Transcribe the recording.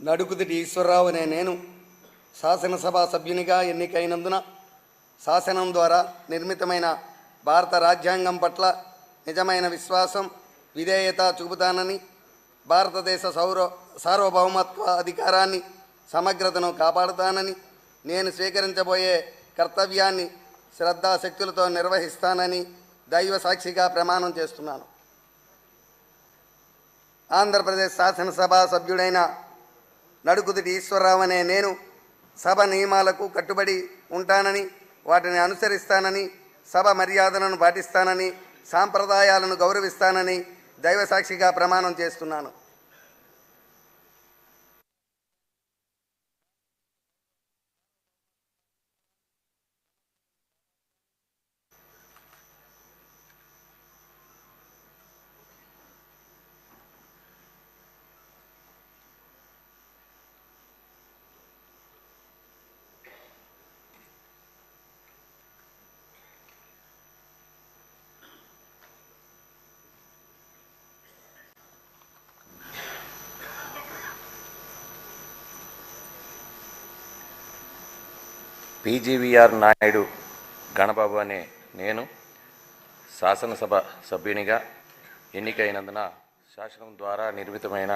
నడుకుదిటి ఈశ్వరరావు అనే నేను శాసనసభ సభ్యునిగా ఎన్నికైనందున శాసనం ద్వారా నిర్మితమైన భారత రాజ్యాంగం పట్ల నిజమైన విశ్వాసం విధేయత చూపుతానని, భారతదేశ సార్వభౌమత్వ అధికారాన్ని సమగ్రతను కాపాడుతానని, నేను స్వీకరించబోయే కర్తవ్యాన్ని శ్రద్ధాశక్తులతో నిర్వహిస్తానని దైవ సాక్షిగా ప్రమాణం చేస్తున్నాను. ఆంధ్రప్రదేశ్ శాసనసభ సభ్యుడైన నడుకుదిటి ఈశ్వరరావు అనే నేను సభ నియమాలకు కట్టుబడి ఉంటానని, వాటిని అనుసరిస్తానని, సభ మర్యాదలను పాటిస్తానని, సాంప్రదాయాలను గౌరవిస్తానని దైవ సాక్షిగా ప్రమాణం చేస్తున్నాను. పీజీవీఆర్ నాయుడు గణబాబు అనే నేను శాసనసభ సభ్యునిగా ఎన్నికైనందున శాసనం ద్వారా నిర్మితమైన